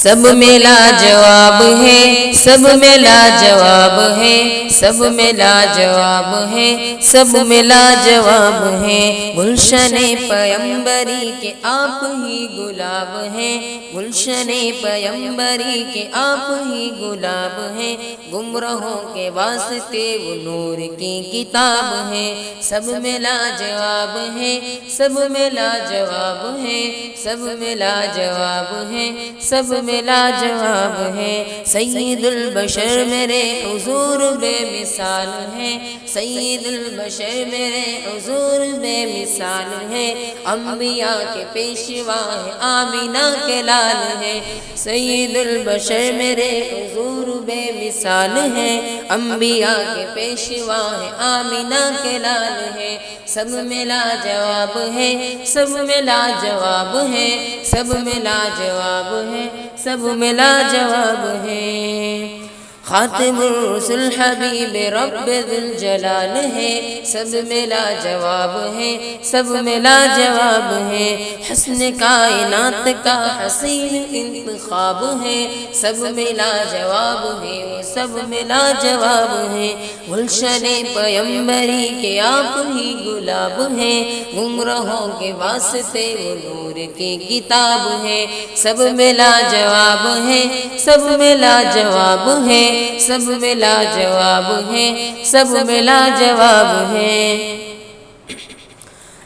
سب میں لاجواب ہے، سب میں لاجواب ہے، سب میں لاجواب ہے، سب میں لاجواب ہے۔ گلشن پیمبری کے آپ ہی گلاب ہیں، گلشن پیمبری کے آپ ہی گلاب ہیں۔ گمراہوں کے واسطے وہ نور کی کتاب ہے۔ سب میں لاجواب ہے، سب میں لاجواب ہے، سب میں لاجواب ہے، سب میں لاجواب ہے۔ سید البشر میرے حضور بے مثال ہے، سید البشر میرے حضور بے مثال ہے۔ انبیاء کے پیشوا ہے، آمینہ کے لال ہے۔ سید البشر میرے حضور بے مثال ہے، انبیاء کے پیشوا ہے، آمینہ کے لال ہے۔ سب میں لاجواب ہے، سب میں لاجواب ہے، سب میں لاجواب ہے، سب میں لاجواب ہے۔ خاتم الرسل حبیب رب ذوالجلال ہے، سب میں لاجواب ہے، سب میں لاجواب ہے۔ حسن کائنات کا حسین انتخاب ہے، سب میں لاجواب ہے، وہ سب میں لاجواب ہے۔ گلشن پیمبری کے آپ ہی گلاب ہیں، گمراہوں کے واسطے وہ نور کی کتاب ہے۔ سب میں لاجواب ہے، سب میں لاجواب ہے، سب میں لاجواب ہے، سب میں لاجواب ہے۔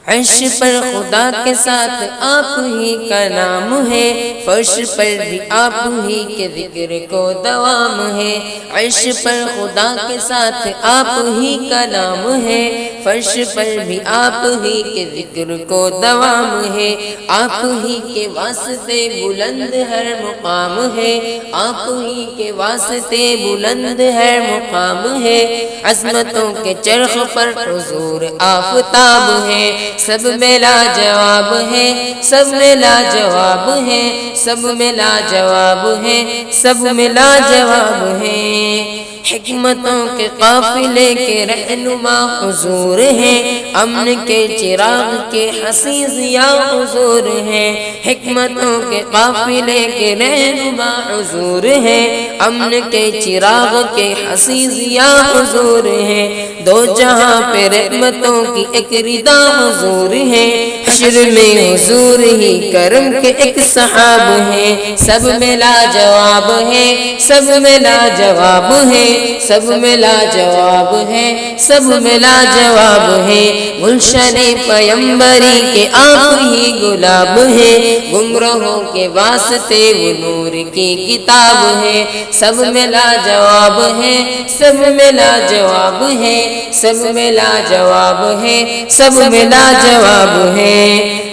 عرش پر خدا کے ساتھ آپ ہی کا نام ہے، فرش پر بھی آپ ہی کے ذکر کو دوام ہے۔ عرش پر خدا کے ساتھ آپ ہی کا نام ہے، فرش پر بھی آپ ہی کے ذکر کو دوام ہے۔ آپ ہی کے واسطے بلند ہر مقام ہے، آپ ہی کے واسطے بلند ہر مقام ہے۔ عظمتوں کے چرخ پر حضور آفتاب ہے، سب میں لاجواب ہے، سب میں لاجواب ہے، سب میں لاجواب ہے، سب میں لاجواب ہے۔ حکمتوں کے قافلے کے رہنما حضور ہیں، امن کے چراغ کے حسین ضیاء حضور ہیں۔ حکمتوں کے قافلے کے رہنما حضور ہیں، امن کے چراغ کے حسین ضیاء حضور ہیں۔ دو جہاں پہ رحمتوں کی ایک ردا حضور ہے، حشر میں حضور ہی کرم کے ایک صحاب ہیں۔ سب میں لاجواب ہے، سب میں لاجواب ہے، سب میں لاجواب ہے، سب میں لاجواب ہے۔ گلشن پیمبری کے آپ ہی گلاب ہیں، گمراہوں کے واسطے وہ نور کی کتاب ہے۔ سب میں لاجواب ہے، سب میں لاجواب ہے، سب میں لاجواب ہے، سب میں لاجواب ہے۔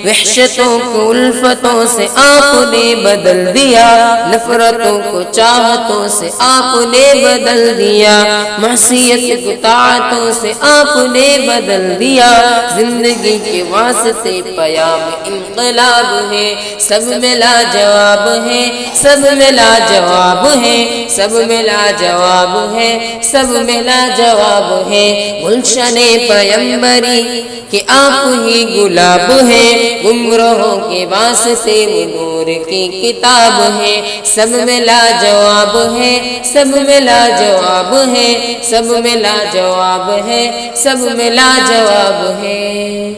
وحشتوں کو الفتوں سے آپ نے بدل دیا، نفرتوں کو چاہتوں سے آپ نے بدل دیا، معصیت کو طاعتوں سے آپ نے بدل دیا۔ زندگی کے واسطے پیام انقلاب ہے، سب میں لاجواب ہے، سب میں لاجواب ہے، سب میں لاجواب ہے، سب میں لاجواب ہے۔ گلشن پیمبری کہ آپ ہی گلاب ہیں، گمراہوں کے واسطے وہ نور کی کتاب ہے۔ سب میں لاجواب ہے، سب میں لاجواب ہے، سب میں لاجواب ہے، سب میں لاجواب ہے۔